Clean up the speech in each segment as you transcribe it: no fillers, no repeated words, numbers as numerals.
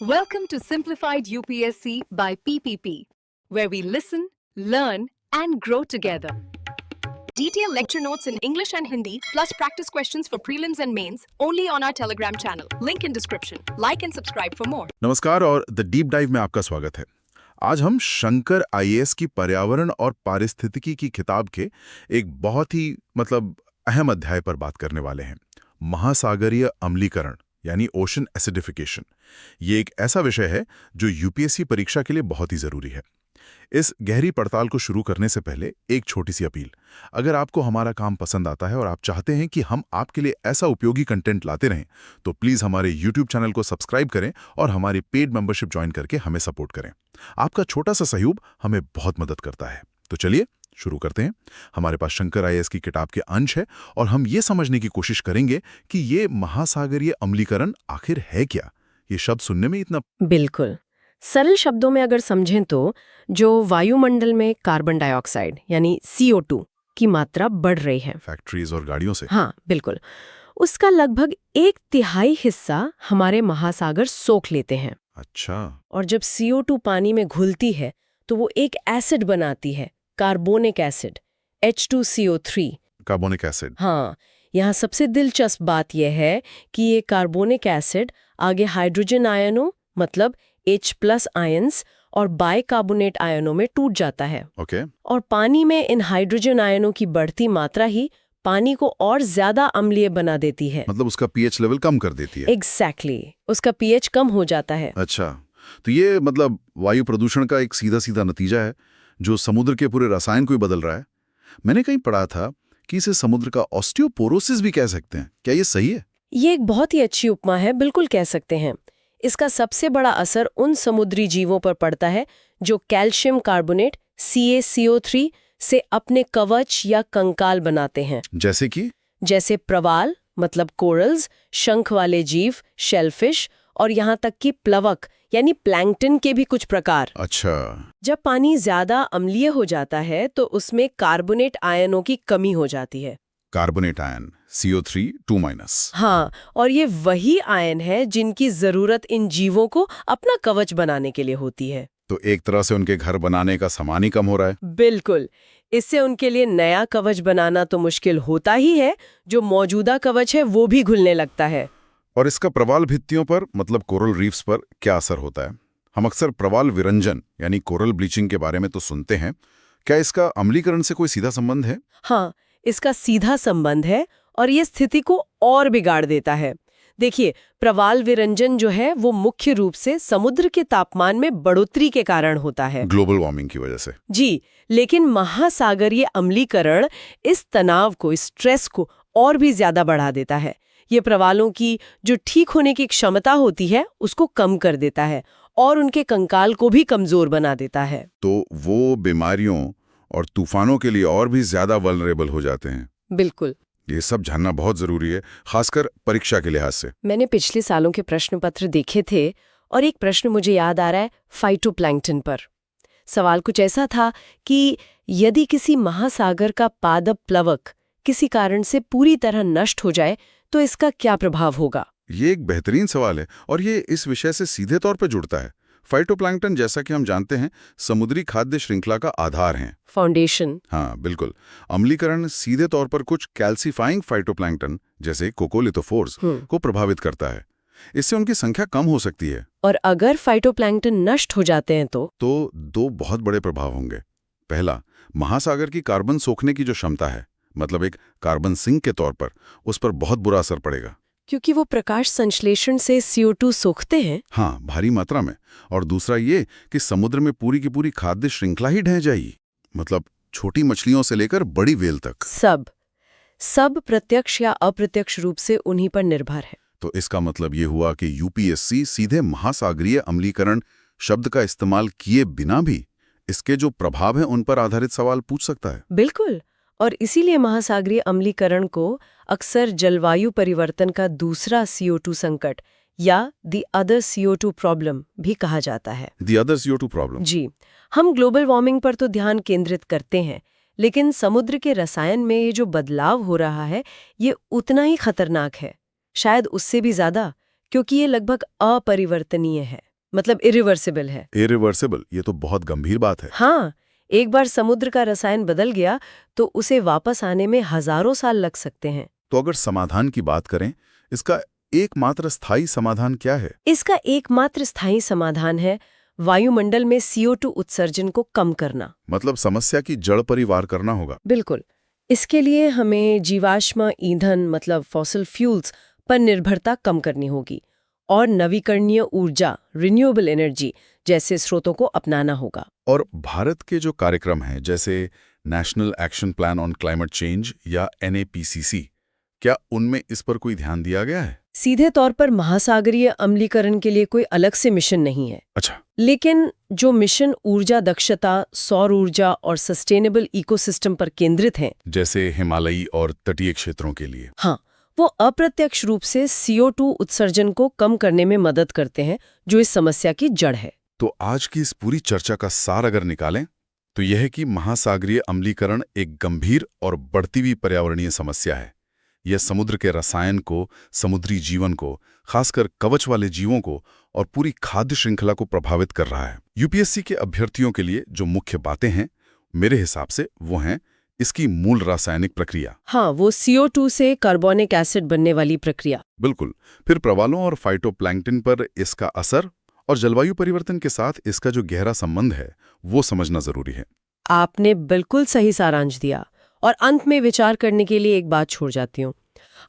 Welcome to Simplified UPSC by PPP, where we listen, learn, and grow together. Detailed lecture notes in English and Hindi, plus practice questions for prelims and mains, only on our Telegram channel. Link in description. Like and subscribe for more. नमस्कार और the deep dive में आपका स्वागत है। आज हम Shankar IAS की पर्यावरण और पारिस्थितिकी की किताब के एक बहुत ही अहम अध्याय पर बात करने वाले हैं। महासागरीय अम्लीकरण यानी ओशन एसिडिफिकेशन। ये एक ऐसा विषय है जो यूपीएससी परीक्षा के लिए बहुत ही जरूरी है। इस गहरी पड़ताल को शुरू करने से पहले एक छोटी सी अपील। अगर आपको हमारा काम पसंद आता है और आप चाहते हैं कि हम आपके लिए ऐसा उपयोगी कंटेंट लाते रहें, तो प्लीज हमारे यूट्यूब चैनल को सब्सक्राइब करें और हमारी पेड मेंबरशिप ज्वाइन करके हमें सपोर्ट करें। आपका छोटा सा सहयोग हमें बहुत मदद करता है। तो चलिए शुरू करते हैं। हमारे पास शंकर आईएएस की किताब के अंश है और हम ये समझने की कोशिश करेंगे कि ये महासागरीय अम्लीकरण आखिर है क्या। ये शब्द सुनने में इतना बिल्कुल सरल शब्दों में अगर समझें तो जो वायुमंडल में कार्बन डाइऑक्साइड यानी CO2 की मात्रा बढ़ रही है फैक्ट्रीज और गाड़ियों से। हाँ बिल्कुल, उसका लगभग 1/3 हिस्सा हमारे महासागर सोख लेते हैं। अच्छा। और जब CO2 पानी में घुलती है तो वो एक एसिड बनाती है, carbonic acid H2CO3। Carbonic acid. हाँ, यहाँ सबसे दिलचस्प बात यह है कि ये कार्बोनिक एसिड आगे हाइड्रोजन आयनों मतलब H+ आयन्स और बाइकार्बोनेट आयनों में टूट जाता है। ओके। और पानी में इन हाइड्रोजन आयनों की बढ़ती मात्रा ही पानी को और ज्यादा अम्लीय बना देती है। मतलब उसका पीएच लेवल कम कर देती है। एग्जैक्टली, उसका पीएच कम हो जाता है। अच्छा, तो ये वायु प्रदूषण का एक सीधा सीधा नतीजा है जो समुद्र के पूरे रसायन को ही बदल रहा है। मैंने कहीं पढ़ा था कि इसे समुद्र का ऑस्टियोपोरोसिस भी कह सकते हैं। क्या ये सही है? ये एक बहुत ही अच्छी उपमा है, बिल्कुल कह सकते हैं। इसका सबसे बड़ा असर उन समुद्री जीवों पर पड़ता है जो कैल्शियम कार्बोनेट CaCO3 से अपने कवच या कंकाल बनाते हैं। जैसे प्रवाल मतलब कोरल्स, शंख वाले जीव शेलफिश और यहाँ तक कि प्लवक यानी प्लैंकटन के भी कुछ प्रकार। अच्छा। जब पानी ज्यादा अम्लीय हो जाता है तो उसमें कार्बोनेट आयनों की कमी हो जाती है। Carbonate ion CO3 2-। हाँ, और ये वही आयन है जिनकी जरूरत इन जीवों को अपना कवच बनाने के लिए होती है। तो एक तरह से उनके घर बनाने का सामान ही कम हो रहा है। बिल्कुल, इससे उनके लिए नया कवच बनाना तो मुश्किल होता ही है, जो मौजूदा कवच है वो भी घुलने लगता है। और इसका प्रवाल भित्तियों पर कोरल रीफ्स पर क्या असर होता है? हम अक्सर प्रवाल विरंजन यानी कोरल ब्लीचिंग के बारे में तो सुनते हैं। क्या इसका अम्लीकरण से कोई सीधा संबंध है? हाँ, इसका सीधा संबंध है और ये स्थिति को और बिगाड़ देता है। देखिए, प्रवाल विरंजन जो है वो मुख्य रूप से समुद्र के तापमान में बढ़ोतरी के कारण होता है, ग्लोबल वार्मिंग की वजह से। जी, लेकिन महासागरीय अम्लीकरण इस तनाव को, इस स्ट्रेस को और भी ज्यादा बढ़ा देता है। ये प्रवालों की जो ठीक होने की क्षमता होती है उसको कम कर देता है और उनके कंकाल को भी कमजोर बना देता है। तो वो बीमारियों और तूफानों के लिए और भी ज्यादा वल्नरेबल हो जाते हैं। बिल्कुल, ये सब जानना बहुत जरूरी है, खासकर परीक्षा के लिहाज से। मैंने पिछले सालों के प्रश्न पत्र देखे थे और एक प्रश्न मुझे याद आ रहा है फाइटोप्लैंक्टन पर। सवाल कुछ ऐसा था कि यदि किसी महासागर का पादप प्लवक किसी कारण से पूरी तरह नष्ट हो जाए तो इसका क्या प्रभाव होगा? ये एक बेहतरीन सवाल है और ये इस विषय से सीधे तौर पर जुड़ता है। फाइटोप्लैंक्टन, जैसा कि हम जानते हैं, समुद्री खाद्य श्रृंखला का आधार हैं, फाउंडेशन। हाँ बिल्कुल। अम्लीकरण सीधे तौर पर कुछ कैल्सीफाइंग फाइटोप्लैंक्टन जैसे कोकोलिथोफोर्स को प्रभावित करता है। इससे उनकी संख्या कम हो सकती है। और अगर फाइटोप्लैंक्टन नष्ट हो जाते हैं तो दो बहुत बड़े प्रभाव होंगे। पहला, महासागर की कार्बन सोखने की जो क्षमता है, एक कार्बन सिंक के तौर पर, उस पर बहुत बुरा असर पड़ेगा, क्योंकि वो प्रकाश संश्लेषण से CO2 सोखते हैं। हाँ, भारी मात्रा में। और दूसरा ये कि समुद्र में पूरी की पूरी खाद्य श्रृंखला ही ढह जाएगी। छोटी मछलियों से लेकर बड़ी व्हेल तक सब प्रत्यक्ष या अप्रत्यक्ष रूप से उन्हीं पर निर्भर है। तो इसका मतलब ये हुआ कि यूपीएससी सीधे महासागरीय अम्लीकरण शब्द का इस्तेमाल किए बिना भी इसके जो प्रभाव हैं उन पर आधारित सवाल पूछ सकता है। बिल्कुल, और इसीलिए महासागरीय अम्लीकरण को अक्सर जलवायु परिवर्तन का दूसरा CO2 संकट या द अदर CO2 प्रॉब्लम भी कहा जाता है। The other CO2 problem. जी, हम ग्लोबल वार्मिंग पर तो ध्यान केंद्रित करते हैं, लेकिन समुद्र के रसायन में ये जो बदलाव हो रहा है ये उतना ही खतरनाक है, शायद उससे भी ज्यादा, क्योंकि ये लगभग अपरिवर्तनीय है। मतलब इरिवर्सिबल है। इरिवर्सिबल, ये तो बहुत गंभीर बात है। हाँ, एक बार समुद्र का रसायन बदल गया तो उसे वापस आने में हजारों साल लग सकते हैं। तो अगर समाधान की बात करें, इसका एकमात्र स्थायी समाधान क्या है? इसका एकमात्र स्थायी समाधान है वायुमंडल में CO2 उत्सर्जन को कम करना। मतलब समस्या की जड़ पर ही वार करना होगा। बिल्कुल। इसके लिए हमें जीवाश्म ईंधन मतलब फॉसिल फ्यूल्स पर निर्भरता कम करनी होगी और नवीकरणीय ऊर्जा रिन्यूएबल एनर्जी जैसे स्रोतों को अपनाना होगा। और भारत के जो कार्यक्रम हैं, जैसे national action plan on climate change या NAPCC, क्या उनमें इस पर कोई ध्यान दिया गया है? सीधे तौर पर महासागरीय अम्लीकरण के लिए कोई अलग से मिशन नहीं है। अच्छा। लेकिन जो मिशन ऊर्जा दक्षता, सौर ऊर्जा और सस्टेनेबल इकोसिस्टम पर केंद्रित हैं, जैसे हिमालयी और तटीय क्षेत्रों के लिए। हाँ, वो अप्रत्यक्ष रूप से CO2 उत्सर्जन को कम करने में मदद करते हैं, जो इस समस्या की जड़ है। तो आज की इस पूरी चर्चा का सार अगर निकालें तो यह है कि महासागरीय अम्लीकरण एक गंभीर और बढ़ती हुई पर्यावरणीय समस्या है। यह समुद्र के रसायन को, समुद्री जीवन को, खासकर कवच वाले जीवों को और पूरी खाद्य श्रृंखला को प्रभावित कर रहा है। UPSC के अभ्यर्थियों के लिए जो मुख्य बातें हैं, मेरे हिसाब से वो हैं इसकी मूल रासायनिक प्रक्रिया। हाँ, वो CO2 से कार्बोनिक एसिड बनने वाली प्रक्रिया। बिल्कुल। फिर प्रवालों और फाइटोप्लैंक्टन पर इसका असर और जलवायु परिवर्तन के साथ इसका जो गहरा संबंध है, वो समझना जरूरी है। आपने बिल्कुल सही सारांश दिया। और अंत में विचार करने के लिए एक बात छोड़ जाती हूँ।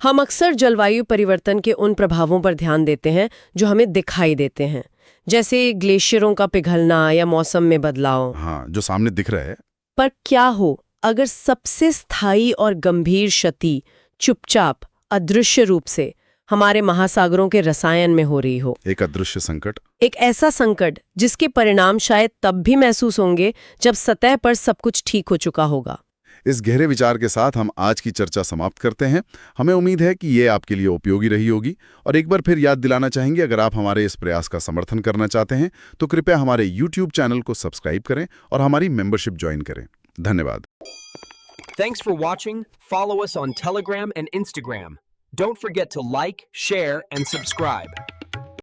हम अक्सर जलवायु परिवर्तन के उन प्रभावों पर ध्यान देते हैं जो हमें दिखाई देते हैं, जैसे ग्लेशियरों का पिघलना या मौसम में बदलाव। हाँ, जो सामने दिख रहा है। पर क्या हो अगर सबसे स्थायी और गंभीर क्षति चुपचाप, अदृश्य रूप से हमारे महासागरों के रसायन में हो रही हो? एक अदृश्य संकट। एक ऐसा संकट जिसके परिणाम शायद तब भी महसूस होंगे जब सतह पर सब कुछ ठीक हो चुका होगा। इस गहरे विचार के साथ हम आज की चर्चा समाप्त करते हैं। हमें उम्मीद है कि ये आपके लिए उपयोगी रही होगी। और एक बार फिर याद दिलाना चाहेंगे, अगर आप हमारे इस प्रयास का समर्थन करना चाहते हैं तो कृपया हमारे YouTube चैनल को सब्सक्राइब करें और हमारी मेंबरशिप ज्वाइन करें। धन्यवाद। Thanks for watching. Follow us on Telegram and Instagram. Don't forget to like, share, and subscribe.